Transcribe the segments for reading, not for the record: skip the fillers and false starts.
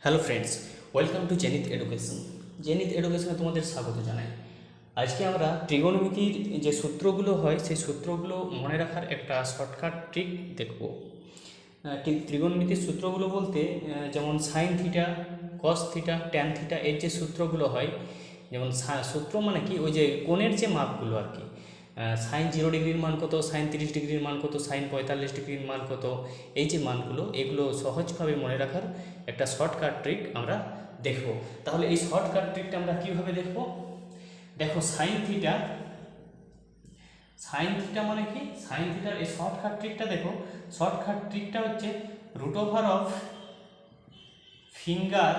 Hello friends, welcome to Zenith education. Zenith এডুকেশনে তোমাদের স্বাগত জানাই। আজকে আমরা ত্রিগোণমিতির যে সূত্রগুলো হয় সেই সূত্রগুলো মনে রাখার একটা শর্টকাট ট্রিক দেখব। ত্রিগোণমিতির সূত্রগুলো বলতে যেমন sign theta, cos theta, tan theta, এর যে সূত্রগুলো হয়, যেমন সূত্র মানে কি, ওই যে কোণের যে মাপগুলো আর কি, সাইন 0 ডিগ্রির মান কত, সাইন 30 ডিগ্রির মান কত, সাইন 45 ডিগ্রির মান কত, এই যে মানগুলো, এগুলো সহজভাবে মনে রাখার একটা শর্টকাট ট্রিক আমরা দেখব। তাহলে এই শর্টকাট ট্রিকটা আমরা কীভাবে দেখব? দেখো, সাইন থিটা মানে কি, সাইন থিটার এই শর্টকাট ট্রিকটা দেখো। শর্টকাট ট্রিকটা হচ্ছে root over of finger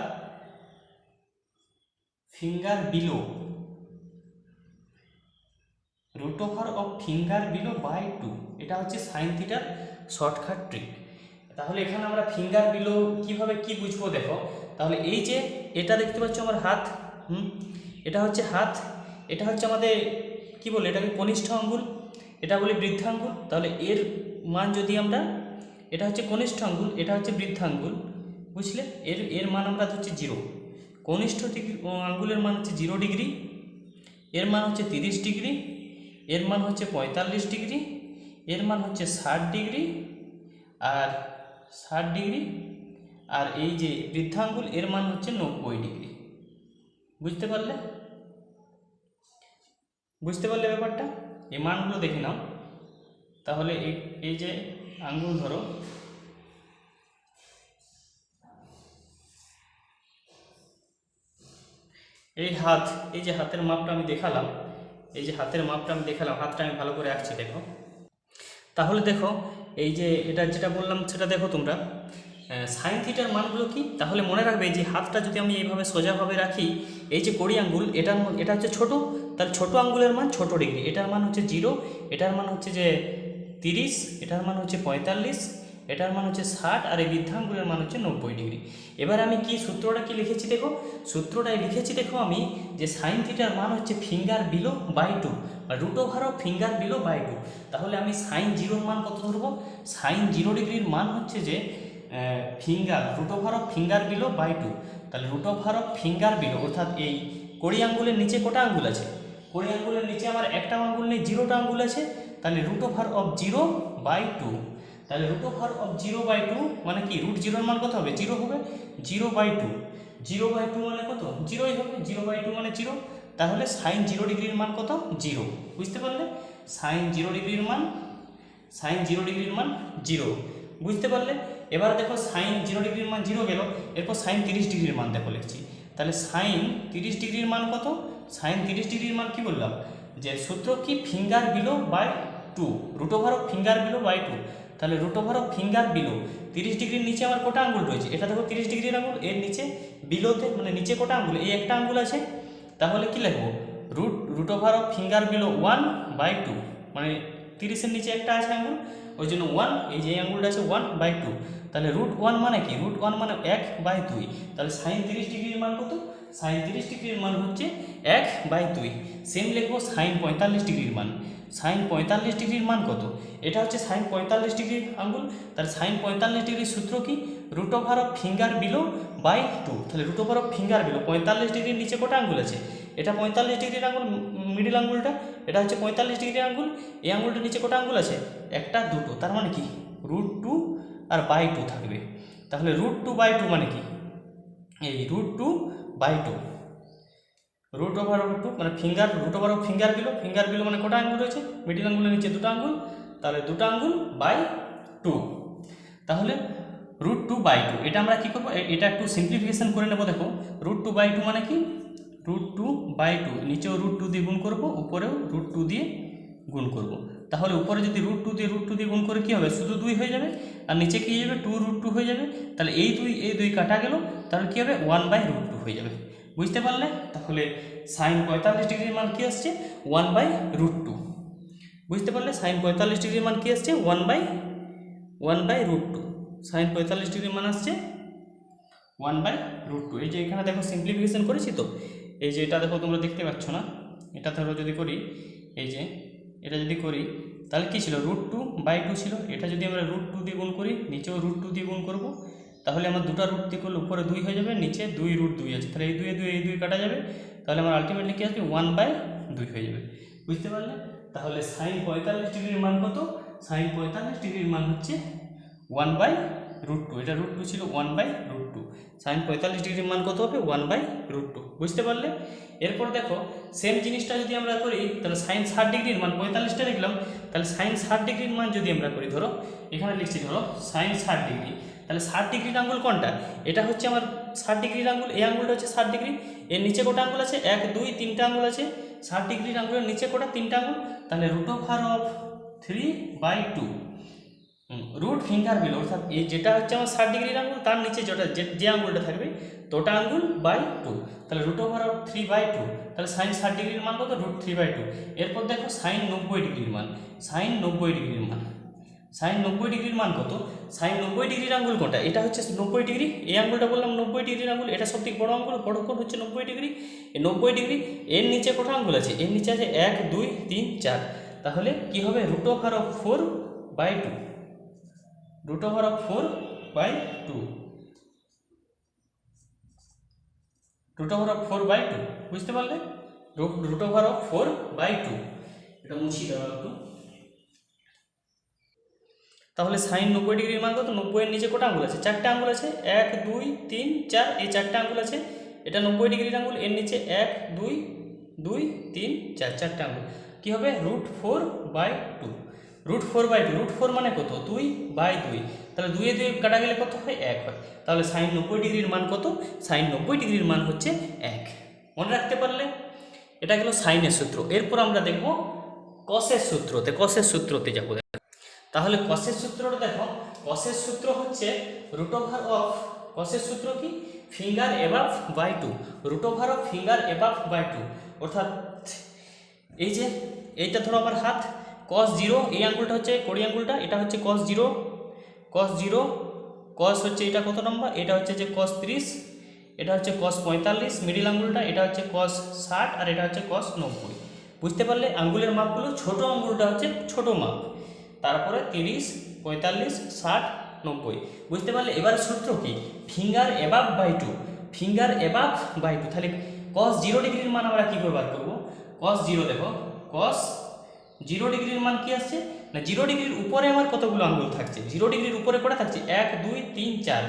below, root over of finger below by 2। এটা হচ্ছে সাইন থিটার শর্টকাট ট্রিক। তাহলে এখানে আমরা ফিঙ্গার বিলো কিভাবে কি বুঝবো দেখো। তাহলে এই যে এটা দেখতে পাচ্ছ আমার হাত, এটা হচ্ছে হাত, এটা হচ্ছে আমাদের কি বলে, এটাকে কনিষ্ঠ আঙ্গুল, এটা বলি বৃদ্ধাঙ্গুল। তাহলে এর মান যদি আমরা, এটা হচ্ছে কনিষ্ঠ আঙ্গুল, এটা হচ্ছে বৃদ্ধাঙ্গুল, বুঝলে? এর মান আমরা হচ্ছে 0। কনিষ্ঠ আঙ্গুলের মান হচ্ছে 0 ডিগ্রি, এর মান হচ্ছে 30 ডিগ্রি, এর মান হচ্ছে 45 ডিগ্রি, এর মান হচ্ছে 60 ডিগ্রি আর 60 ডিগ্রি, আর এই যে বৃদ্ধাঙ্গুল এর মান হচ্ছে 90 ডিগ্রি। বুঝতে পারলে ব্যাপারটা? এই মানগুলো দেখে নাও। তাহলে এই যে আঙ্গুল ধরো, এই হাত, এই যে হাতের মাপটা আমি দেখালাম, হাতটা আমি ভালো করে আঁকছি, দেখো। তাহলে দেখো, এই যে এটা যেটা বললাম সেটা দেখো তোমরা, সাইন থিটার মানগুলো কি, তাহলে মনে রাখবে যে হাতটা যদি আমি এইভাবে সোজাভাবে রাখি, এই যে কড়ি আঙ্গুল, এটা হচ্ছে ছোট, তার ছোট আঙ্গুলের মান ছোট ডিগ্রি, এটার মান হচ্ছে 0, এটার মান হচ্ছে যে 30, এটার মান হচ্ছে 45, এটার মান হচ্ছে 60, আর এই বৃদ্ধাঙ্গুলের মান হচ্ছে 90 ডিগ্রি। এবার আমি কি সূত্রটা কি লিখেছি দেখো, সূত্রটাই লিখেছি দেখো আমি, যে সাইন থিটার মান হচ্ছে finger below by 2, root over of finger below by 2। তাহলে আমি সাইন 0-র মান কত ধরবো? সাইন 0 ডিগ্রির মান হচ্ছে যে root over of finger below by 2। তাহলে root over of finger below, অর্থাৎ এই কড়ি আঙ্গুলের নিচে কটা আঙ্গুল আছে? কড়ি আঙ্গুলের নিচে আমার একটা আঙ্গুল নেই, 0টা আঙ্গুল আছে। তাহলে রুট ওভার অফ 0 বাই 2। তাহলে রুট ওভার অফ 0 বাই 2 মানে কি, রুট 0-র মান কত হবে? 0 হবে। 0 বাই 2, 0 বাই 2 মানে কত? 0ই হবে। 0 বাই 2 মানে 0। তাহলে সাইন 0 ডিগ্রির মান কত? 0। বুঝতে পারলে? সাইন 0 ডিগ্রির মান 0। বুঝতে পারলে? এবার দেখো, সাইন 0 ডিগ্রির মান 0 গেল, এরপর সাইন 30 ডিগ্রির মান দেখো লিখছি। তাহলে সাইন 30 ডিগ্রির মান কত? সাইন 30 ডিগ্রির মান কি বললাম, যে সূত্র কি, finger below by 2, root over of finger below by 2। তাহলে root over of finger below, 30 ডিগ্রির নিচে আমার কটা আঙ্গুল রয়েছে? এটা দেখো 30 ডিগ্রির আঙ্গুল, এর নিচে বিলোতে মানে নিচে কটা আঙ্গুল? এই একটা আঙ্গুল আছে। তাহলে কি লিখবো? Root over of finger below 1 by 2, মানে 30-এর নিচে একটা আছে আঙ্গুল, ওই জন্য 1, এই যে আঙ্গুলটা আছে 1 বাই 2। তাহলে রুট 1 মানে কি? রুট 1 মানে 1 বাই 2। তাহলে সাইন 30 ডিগ্রির মান কত? সাইন 30 ডিগ্রির মান হচ্ছে 1 বাই 2। সেম লিখবো সাইন 45 ডিগ্রির মান। সাইন 45 ডিগ্রির মান কত? এটা হচ্ছে সাইন 45 ডিগ্রির আঙ্গুল। তাহলে সাইন 45 ডিগ্রির সূত্র কি? Root over of finger below by 2। তাহলে root over of finger below, 45 ডিগ্রির নিচে কটা আঙ্গুল আছে? এটা 45 ডিগ্রির আঙ্গুল, মিডিল আঙ্গুলটা, এটা হচ্ছে 45 ডিগ্রির আঙ্গুল। এই আঙ্গুলটার নিচে কটা আঙ্গুল আছে? একটা, দুটো, তার মানে কি, রুট 2 আর বাই 2 থাকবে। তাহলে রুট 2 বাই 2 মানে কি, এই root 2 by 2, root over root 2 মানে root over of finger below মানে কটা আঙ্গুল রয়েছে? মিডিল আঙ্গুলের নিচে দুটো আঙ্গুল, তাহলে দুটো আঙ্গুল বাই 2। তাহলে রুট 2 বাই 2, এটা আমরা কী করবো, এটা একটু সিম্পলিফিকেশন করে নেবো। দেখো, রুট 2 বাই 2 মানে কি, রুট 2 বাই 2, নিচেও রুট 2 দিয়ে গুণ করবো, উপরেও রুট 2 দিয়ে গুণ করব। তাহলে উপরে যদি রুট 2 দিয়ে গুণ করে কী হবে? শুধু 2 হয়ে যাবে, আর নিচে কী হয়ে যাবে? 2 রুট 2 হয়ে যাবে। তাহলে এই 2 কাটা গেল, তাহলে কী হবে? 1 বাই রুট 2 হয়ে যাবে। বুঝতে পারলে? তাহলে সাইন 45 ডিগ্রির মান কী আসছে? 1 বাই রুট 2। বুঝতে পারলে? সাইন 45 ডিগ্রির মান কী আসছে? 1 বাই রুট 2। সাইন 45 ডিগ্রির মান আসছে 1 বাই রুট 2। এই যে এখানে দেখো সিম্পলিফিকেশন করেছি তো, এই যে এটা দেখো, তোমরা দেখতে পাচ্ছ না, এটা ধরো যদি করি, এই যে এটা যদি করি, তাহলে কী ছিল? রুট 2 বাই 2 ছিল। এটা যদি আমরা রুট 2 দিয়ে গুণ করি, নিচেও রুট 2 দিয়ে গুণ করব, তাহলে আমার দুটো রুট থেকে করলে উপরে 2 হয়ে যাবে, নিচে 2√2 আছে, তাহলে এই 2 কাটা যাবে, তাহলে আমার আলটিমেটলি কি আসবে 1/2 হয়ে যাবে। বুঝতে পারলে? তাহলে সাইন 45 ডিগ্রির মান কত? সাইন 45 ডিগ্রির মান হচ্ছে 1/√2। এটা √2 ছিল, 1/√2। সাইন 45 ডিগ্রির মান কত হবে? 1/√2। বুঝতে পারলে? এরপর দেখো সেম জিনিসটা যদি আমরা করি, তাহলে সাইন 60 ডিগ্রির মান 45টা লিখলাম, তাহলে সাইন 60 ডিগ্রির মান যদি আমরা করি, ধরো এখানে লিখছি, ধরো সাইন 60 ডিগ্রি, তাহলে 60 ডিগ্রির আঙ্গুল কোনটা? এটা হচ্ছে আমার 60 ডিগ্রির আঙ্গুল, এই আঙ্গুলটা হচ্ছে 60 ডিগ্রি। এর নিচে কটা আঙ্গুল আছে? 1 2 3টা আঙ্গুল আছে। 60 ডিগ্রির আঙ্গুলের নিচে কটা? 3টা আঙ্গুল। তাহলে √3/2 রুট ফিঙ্গার বিলো, অর্থাৎ এই যেটা হচ্ছে আমার 60 ডিগ্রির আঙ্গুল, তার নিচে যে আঙ্গুলটা থাকবে তোটা আঙ্গুল বাই 2, তাহলে √3/2। তাহলে সাইন 60 ডিগ্রির মান কত? √3/2। এরপর দেখো সাইন 90 ডিগ্রির মান, সাইন 90 ডিগ্রির মান, সাইন 90 ডিগ্রির মান কত? সাইন 90 ডিগ্রির আঙ্গুল কোনটা? এটা হচ্ছে 90 ডিগ্রি, এই আঙ্গুলটা বললাম 90 ডিগ্রির আঙ্গুল, এটা সবথেকে বড় আঙ্গুল, বড় কোণ হচ্ছে 90 ডিগ্রি। এই 90 ডিগ্রি এর নিচে কটা আঙ্গুল আছে? এর নিচে আছে 1 2 3 4, তাহলে কি হবে? √4/2, √4/2, √4/2। বুঝতে পারলে? √4/2। এটা মুছি দেওয়া একটু। তাহলে সাইন 90 ডিগ্রির মান কত? 90 এর নিচে কটা আঙ্গুল আছে? 4টা আঙ্গুল আছে, 1 2 3 4, এই 4টা আঙ্গুল আছে। এটা 90 ডিগ্রির আঙ্গুল, এর নিচে 1 2 2 3 4, 4টা আঙ্গুল। কি হবে? √4/2, √4/2, √4 মানে কত? 2/2, তাহলে 2 এ 2 কাটা গেলে কত হয়? 1 হয়। তাহলে সাইন 90 ডিগ্রির মান কত? সাইন 90 ডিগ্রির মান হচ্ছে 1। মনে রাখতে পারলে? এটা গেল সাইনের সূত্র। এরপর আমরা দেখব কসের সূত্রতে যাবো। তাহলে কসের সূত্রটা দেখো, কসের সূত্র হচ্ছে কসের সূত্র কি? Finger above by 2, finger above by 2, অর্থাৎ এই যে এইটা ধরো আমার হাত, cos 0, এই আঙ্গুলটা হচ্ছে কড়ি আঙ্গুলটা, এটা হচ্ছে cos 0, cos হচ্ছে এটা কত নম্বর? এটা হচ্ছে যে cos 30, এটা হচ্ছে cos 45, মিডিল আঙ্গুলটা, এটা হচ্ছে cos 60, আর এটা হচ্ছে cos 90। বুঝতে পারলে? আঙ্গুলের মাপগুলো, ছোট আঙ্গুলটা হচ্ছে ছোট মাপ, তারপরে 30 45 60 90। বুঝতে পারলে? এবার সূত্র কি? Finger above by 2, finger above by 2। তাহলে cos 0 ডিগ্রির মান আমরা কী করে বার করবো? cos 0, দেখো cos 0 ডিগ্রির মান কি আসছে না, 0 ডিগ্রির উপরে আমার কতগুলো আঙ্গুল থাকছে? 0 ডিগ্রির উপরে কটা থাকছে? 1 2 3 4,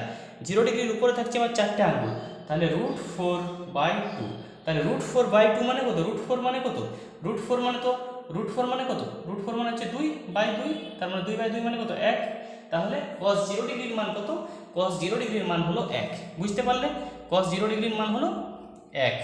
0 ডিগ্রির উপরে থাকছে আমার 4টে আঙ্গুল, তাহলে √4/2। তাহলে √4/2 মানে কত? √4 মানে কত? √4 মানে তো √4 মানে কত? √4 মানে হচ্ছে 2/2, তার মানে 2/2 মানে কত? 1। তাহলে cos 0 ডিগ্রির মান কত? cos 0 ডিগ্রির মান হলো 1। বুঝতে পারলে? cos 0 ডিগ্রির মান হলো 1।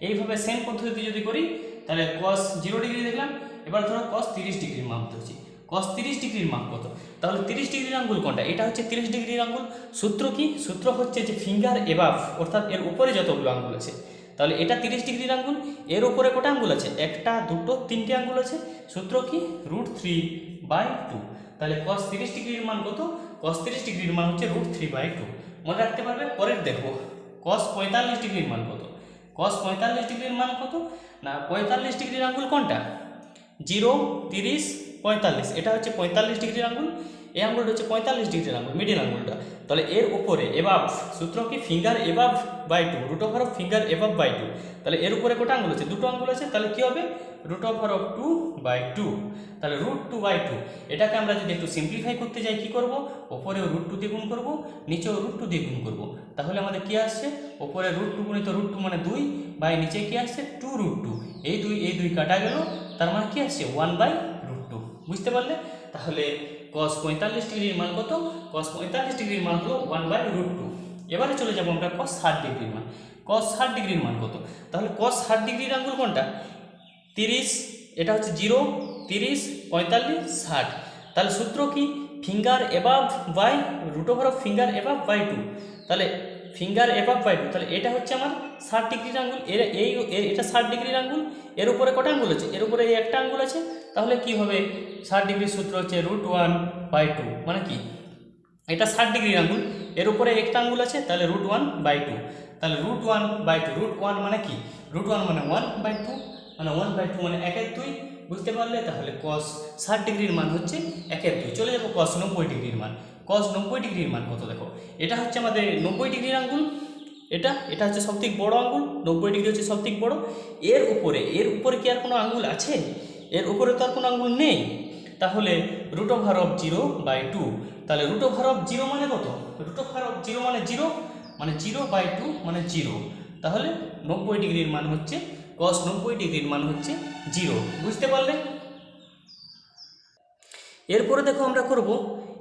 এইভাবে সেম পদ্ধতি যদি করি, তাহলে cos 0 ডিগ্রি দেখলাম, এবার ধরো cos 30 ডিগ্রির মাপ ধরছি। cos 30 ডিগ্রির মাপ কত? তাহলে 30 ডিগ্রির আঙ্গুল কোনটা? এটা হচ্ছে 30 ডিগ্রির আঙ্গুল। সূত্র কি? সূত্র হচ্ছে যে ফিঙ্গার এবাভ, অর্থাৎ এর উপরে যতগুলো আঙ্গুল আছে, তাহলে এটা 30 ডিগ্রির আঙ্গুল, এর উপরে কটা আঙ্গুল আছে? 1টা 2টো 3টে আঙ্গুল আছে। সূত্র কি? √3/2। তাহলে cos 30 ডিগ্রির মান কত? cos 30 ডিগ্রির মান হচ্ছে √3/2। মনে রাখতে পারবে? পরের দেখো cos 45 ডিগ্রির মান কত? cos 45 ডিগ্রির মান কত না, 45 ডিগ্রির আঙ্গুল কোনটা? 0 30 45, এটা হচ্ছে 45 ডিগ্রির আঙ্গুল, এই আঙ্গুলটা হচ্ছে 45 ডিগ্রির আঙ্গুল, মিডিল আঙ্গুলটা। তাহলে এর উপরে এবাভ, সূত্র কি? Finger above by 2, finger above by 2। তাহলে এর উপরে কটা আঙ্গুল আছে? 2টো আঙ্গুল আছে, তাহলে কি হবে? √2/2। তাহলে √2/2, এটাকে আমরা যদি একটু সিম্পলিফাই করতে যাই, কি করব? ওপরেও √2 দিয়ে গুণ করব, নিচেও √2 দিয়ে গুণ করব। তাহলে আমাদের কি আসছে? ওপরে √2 গুণিত √2 মানে 2, বাই নিচে কি আসছে? 2√2, এই 2 কাটা গেল, তার মানে কি আসছে? 1/√2। বুঝতে পারলে? তাহলে cos 45 ডিগ্রির মান কত? cos 45 ডিগ্রির মান হলো 1/√2। এবারে চলে যাব আমরা cos 60 ডিগ্রির মান। cos 60 ডিগ্রির মান কত? তাহলে cos 60 ডিগ্রির আঙ্গুল কোনটা? 30, এটা হচ্ছে 0 30 45 60। তাহলে সূত্র কি? Finger above by finger above by 2। তাহলে ফিঙ্গার এবাভ বাই 2, তাহলে এটা হচ্ছে আমার 60 ডিগ্রির আঙ্গুল, এটা 60 ডিগ্রির আঙ্গুল, এর উপরে কটা আঙ্গুল আছে? এর উপরে এই একটা আঙ্গুল আছে। তাহলে কি হবে? 60 ডিগ্রির সূত্র হচ্ছে √1/2, মানে কি? এটা 60 ডিগ্রির আঙ্গুল, এর উপরে একটা আঙ্গুল আছে, তাহলে √1/2। তাহলে √1/2, √1 মানে কি? √1 মানে 1/2, মানে 1/2 মানে 1/2। বুঝতে পারলে? তাহলে cos 60 ডিগ্রির মান হচ্ছে 1/2। চলে যাবো cos 90 ডিগ্রির মান। কস 90 ডিগ্রির মান কত? দেখো এটা হচ্ছে আমাদের 90 ডিগ্রির আঙ্গুল, এটা হচ্ছে সবথেকে বড় আঙ্গুল, 90 ডিগ্রি হচ্ছে সবথেকে বড়। এর উপরে কি আর কোনো আঙ্গুল আছে? এর উপরে তো আর কোনো আঙ্গুল নেই। তাহলে √0/2, তাহলে √0 মানে কত? √0 মানে 0, মানে 0/2 মানে 0। তাহলে 90 ডিগ্রির মান হচ্ছে cos 90 ডিগ্রির মান হচ্ছে 0। বুঝতে পারলে? এরপরে দেখো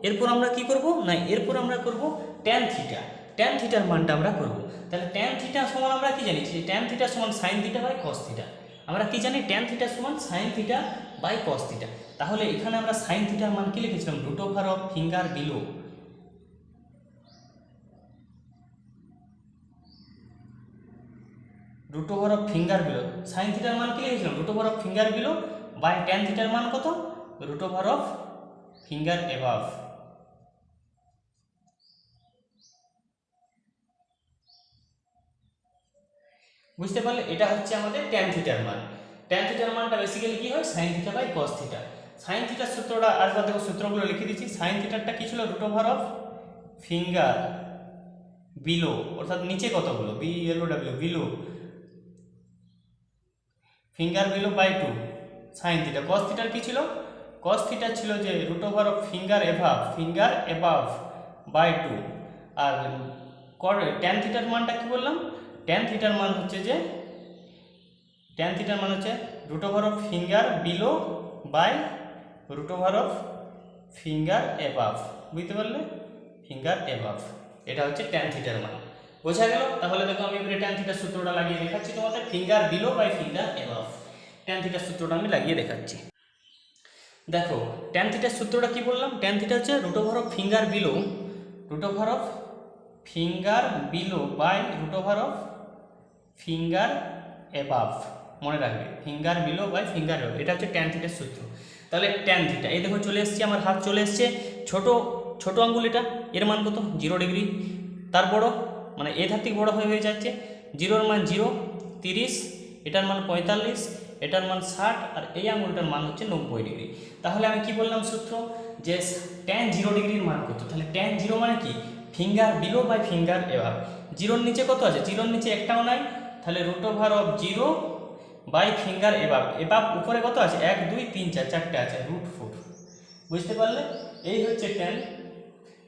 এরপর আমরা কি করব না, এরপর আমরা করব tan থিটা। tan থিটার মানটা আমরা করব। তাহলে tan থিটা সমান আমরা কি জানি? tan থিটা সমান sin theta by cos theta. আমরা কি জানি? tan থিটা সমান sin theta by cos theta. তাহলে এখানে আমরা sin থিটার মান কি লিখেছিলাম? √of finger below, √of finger below. sin থিটার মান কি লিখেছিলাম? √of finger below by tan থিটার মান কত? √of finger above. বুঝতে পারলে? এটা হচ্ছে আমাদের tan থিটার মান। tan থিটার মানটা বেসিক্যালি কি হয়? sin theta by cos theta. sin থিটার সূত্রটা আরেকবার দেখো, সূত্রগুলো লিখে দিচ্ছি। sin থিটারটা কি ছিল? √of ফিঙ্গার বিলো, অর্থাৎ নিচে কতগুলো, below, finger below by 2 sin theta. cos থিটার কি ছিল? cos থিটা ছিল যে √of ফিঙ্গার অ্যাবাভ বাই 2। আর tan থিটার মানটা কি বললাম? tan থিটার মান হচ্ছে √of finger below by √of finger above. বুঝতে পারলে? ফিঙ্গার অ্যাবাভ, এটা হচ্ছে tan থিটার মান। বোঝা গেল? তাহলে দেখো আমি এবারে tan থিটার সূত্রটা লাগিয়ে দেখাচ্ছি তোমাদের। Finger below by finger above, tan থিটার সূত্রটা আমি লাগিয়ে দেখাচ্ছি। দেখো tan থিটার সূত্রটা কি বললাম? tan থিটা হচ্ছে √of finger below by √of finger above. মনে রাখবে, finger below by finger above, এটা হচ্ছে tan থিটার সূত্র। তাহলে tan থিটা, এই দেখো চলে এসছে, আমার হাত চলে এসছে। ছোট আঙ্গুল এটা, এর মান কত? 0 ডিগ্রি। তার বড় মানে এ ধার থেকে বড় হয়ে যাচ্ছে। 0-এর মান 0, 30, এটার মান 45, এটার মান 60, আর এই আঙুলটার মান হচ্ছে 90 ডিগ্রি। তাহলে আমি কি বললাম সূত্র? যে tan 0 ডিগ্রির মান কত? তাহলে tan 0 মানে কি? Finger below by finger above. 0-এর নিচে কত আছে? 0-এর নিচে একটাও নাই, তাহলে √0 বাই ফিঙ্গার অ্যাবাভ উপরে কত আছে? 1 2 3 4, চারটে আছে, √4। বুঝতে পারলে? এই হচ্ছে tan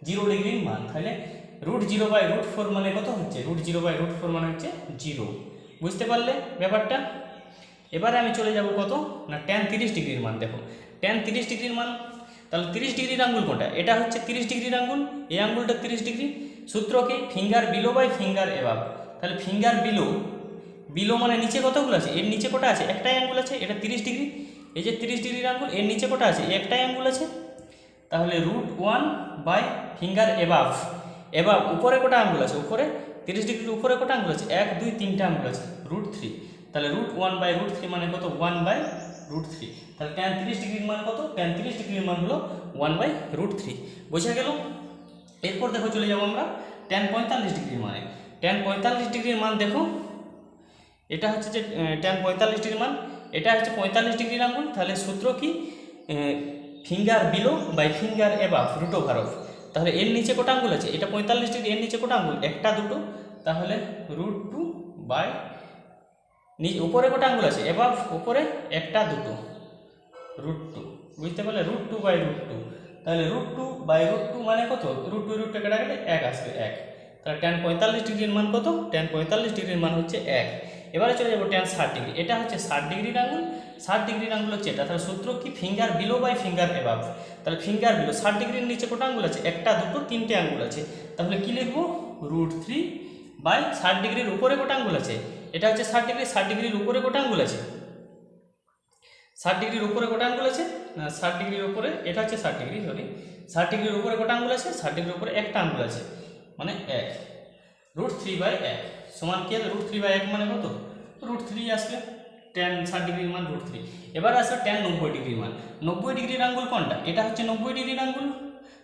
0 ডিগ্রির মান। তাহলে √0/√4 মানে কত হচ্ছে? √0/√4 মানে হচ্ছে 0। বুঝতে পারলে ব্যাপারটা? এবারে আমি চলে যাব কত না tan 30 ডিগ্রির মান। দেখো tan 30 ডিগ্রির মান, তাহলে 30 ডিগ্রির আঙ্গুল কোনটা? এটা হচ্ছে 30 ডিগ্রির আঙ্গুল, এই আঙ্গুলটা 30 ডিগ্রি। সূত্র কি? Finger below by finger above. তাহলে ফিঙ্গার বিলো মানে নিচে কতগুলো আছে? এর নিচে কটা আছে? একটাই আঙ্গুল আছে, এটা 30 ডিগ্রি। এই যে 30 ডিগ্রির আঙ্গুল, এর নিচে কটা আছে? একটাই আঙ্গুল আছে। তাহলে √1 বাই ফিঙ্গার অ্যাবাভ। উপরে কটা আঙ্গুল আছে? উপরে 30 ডিগ্রির উপরে কটা আঙ্গুল আছে? 1 2 3টে আঙ্গুল আছে, √3। তাহলে √1/√3 মানে কত? 1/√3। তাহলে tan 30 ডিগ্রির মান কত? tan 30 ডিগ্রির মান হলো 1/√3। বোঝা গেল? এরপর দেখো চলে যাব আমরা tan 45 ডিগ্রির মানে। tan 45 ডিগ্রির মান দেখো, এটা হচ্ছে যে tan 45 ডিগ্রির মান, এটা হচ্ছে 45 ডিগ্রির আঙ্গুল। তাহলে সূত্র কি? Finger below by finger above √of। তাহলে এর নিচে কটা আঙ্গুল আছে? এটা 45 ডিগ্রি, এর নিচে কটা আঙ্গুল? একটা দুটো, তাহলে √2 বাই উপরে কটা আঙ্গুল আছে? অ্যাবাভ উপরে একটা দুটো, √2। বুঝতে পারলে? √2/√2। তাহলে √2/√2 মানে কত? √2 কাটাকাটি 1 আসবে, 1। তাহলে tan 45 ডিগ্রির মান কত? tan 45 ডিগ্রির মান হচ্ছে 1। এবারে চলে যাবো tan 60 ডিগ্রি। এটা হচ্ছে 60 ডিগ্রির আঙ্গুল, 60 ডিগ্রির আঙ্গুল হচ্ছে এটা। তাহলে সূত্র কি? Finger below by finger above. তাহলে ফিঙ্গার বিলো, 60 ডিগ্রির নিচে কটা আঙ্গুল আছে? একটা দুটো তিনটে আঙ্গুল আছে। তাহলে কি লিখবো? √3 বাই 60 ডিগ্রির উপরে কটা আঙ্গুল আছে? এটা হচ্ছে 60 ডিগ্রি, 60 ডিগ্রির উপরে কটা আঙ্গুল আছে? 60 ডিগ্রির উপরে কটা আঙ্গুল আছে? 60 ডিগ্রির উপরে, এটা হচ্ছে 60 ডিগ্রি, সরি। 60 ডিগ্রির উপরে কটা আঙ্গুল আছে? 60 ডিগ্রির উপরে একটা আঙ্গুল আছে, মানে 1। √3/1 সমান কি হবে? √3/1 মানে কত? √3 আসবে। tan 60 ডিগ্রির মান √3। এবার আসবে tan 90 ডিগ্রির মান। 90 ডিগ্রির আঙ্গুল কোনটা? এটা হচ্ছে 90 ডিগ্রির আঙ্গুল।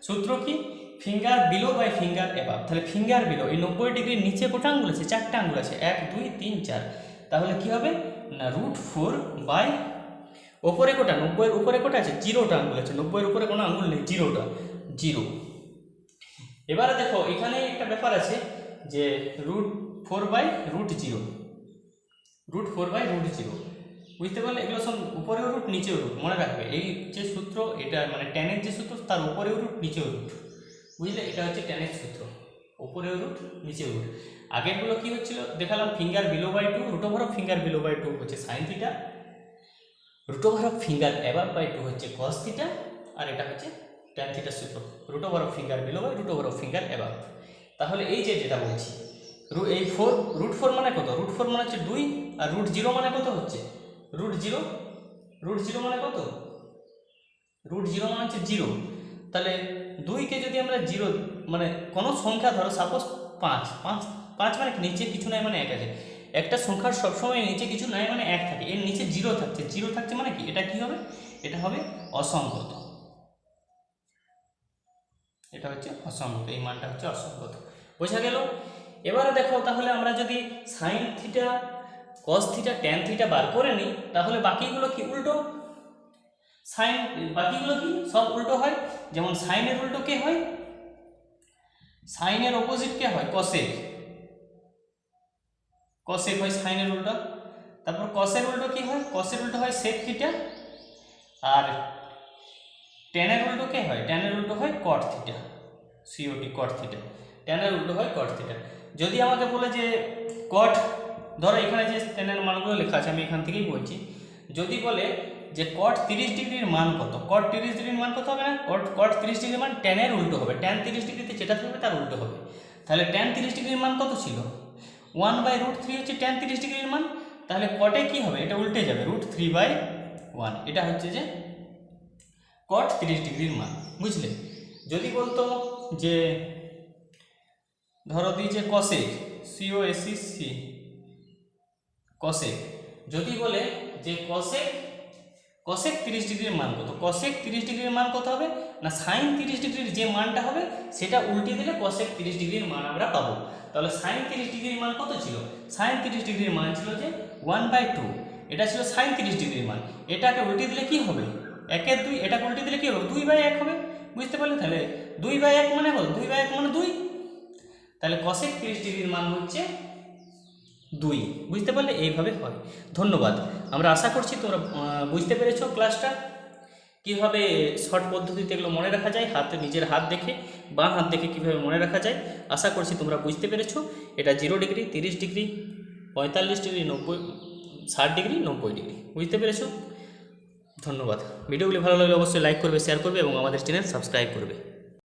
সূত্র কি? Finger below by finger above. তাহলে ফিঙ্গার বিলো, এই 90 ডিগ্রির নিচে কটা আঙ্গুল আছে? চারটা আঙ্গুল আছে, 1 2 3 4। তাহলে কি হবে না √4 বাই ওপরে কোটা? 90 এর উপরে কোটা আছে? 0টা আঙ্গুল আছে, 90 এর উপরে কোনো আঙ্গুল নেই, 0টা, 0। এবারে দেখো এখানে একটা ব্যাপার আছে যে √4/√0, √4/√0, বুঝতে পারলে? এগুলো সব উপরেও রুট নিচেও রুট, মনে রাখবে এই যে সূত্র, এটা মানে ট্যানের যে সূত্র তার উপরেও রুট নিচেও রুট, বুঝলে? এটা হচ্ছে ট্যানের সূত্র, উপরেও রুট নিচেও রুট। আগেরগুলো কি হচ্ছিল দেখালাম, ফিঙ্গার বিলো/2, √ফিঙ্গার বিলো/2 হচ্ছে সাইন থিটা, √ফিঙ্গার অ্যাবাভ/2 হচ্ছে কস থিটা, আর এটা হচ্ছে ট্যান থিটার সূত্র, √ফিঙ্গার বিলো/√ফিঙ্গার অ্যাবাভ। তাহলে এই যে যেটা বলছি, এই √4 মানে কত? √4 মানে হচ্ছে 2, আর √0 মানে কত হচ্ছে √0, √0 মানে কত? √0 মানে হচ্ছে 0। তাহলে 2কে যদি আমরা 0 মানে কোনো সংখ্যা ধরো, সাপোজ 5, 5 মানে নিচে কিছু নাই মানে 1 আছে। একটা সংখ্যার সবসময় নিচে কিছু নাই মানে 1 থাকে, এর নিচে 0 থাকছে, 0 থাকছে মানে কি? এটা কি হবে? এটা হবে অসঙ্গত, এটা হচ্ছে অসঙ্গত, এই মানটা হচ্ছে অসঙ্গত। বোঝা গেল? এবারে দেখো, তাহলে আমরা যদি sine theta, cos theta, tan theta বার করে নিই, তাহলে বাকিগুলো কি উল্টো? বাকিগুলো কি সব উল্টো হয়। যেমন সাইনের উল্টো কে হয়? সাইনের অপোজিট কে হয়? কসেক। কসেক হয় সাইনের উল্টো। তারপর কসের উল্টো কি হয়? কসের উল্টো হয় সেক থিটা। আর ট্যানের উল্টো কে হয়? ট্যানের উল্টো হয় cot theta, COT, cot theta. ট্যানের উল্টো হয় কট থিটা। যদি আমাকে বলে যে কট, ধরো এখানে যে ট্যানের মানগুলো লেখা আছে আমি এখান থেকেই বলছি, যদি বলে যে কট 30 ডিগ্রির মান কত? কট 30 ডিগ্রির মান কত হবে না? কট 30 ডিগ্রির মান ট্যানের উল্টো হবে, ট্যান 30 ডিগ্রিতে যেটা থাকবে তার উল্টো হবে। তাহলে ট্যান 30 ডিগ্রির মান কত ছিল? 1/√3 হচ্ছে ট্যান 30 ডিগ্রির মান। তাহলে কটে কি হবে? এটা উল্টে যাবে, √3/1। এটা হচ্ছে যে কট 30 ডিগ্রির মান, বুঝলে? যদি বলতো যে ধরো দিয়েছে কসেক, COSEC, কসেক, যদি বলে যে কসেক 30 ডিগ্রির মান কত? কসেক 30 ডিগ্রির মান কত হবে না? সাইন 30 ডিগ্রির যে মানটা হবে সেটা উল্টে দিলে কসেক 30 ডিগ্রির মান আমরা পাবো। তাহলে সাইন 30 ডিগ্রির মান কত ছিল? সাইন 30 ডিগ্রির মান ছিল যে 1/2, এটা ছিল সাইন 30 ডিগ্রির মান। এটাকে উল্টে দিলে কি হবে? 1/2, এটাকে উল্টে দিলে কি হবে? 2/1 হবে, বুঝতে পারলে? তাহলে 2/1 মানে কত? 2/1 মানে 2। তাহলে কসেক 30 ডিগ্রির মান হচ্ছে 2, বুঝতে পারলে? এইভাবে হয়। ধন্যবাদ। আমরা আশা করছি তোমরা বুঝতে পেরেছো ক্লাসটা, কীভাবে শর্ট পদ্ধতিতে এগুলো মনে রাখা যায়, নিজের হাত দেখে, বাঁ হাত দেখে কীভাবে মনে রাখা যায়। আশা করছি তোমরা বুঝতে পেরেছো। এটা 0 degree, 30 degree, 45 degree, 90, 60 degree, 90 degree, বুঝতে পেরেছো? ধন্যবাদ। ভিডিওগুলি ভালো লাগলে অবশ্যই লাইক করবে, শেয়ার করবে এবং আমাদের চ্যানেল সাবস্ক্রাইব করবে।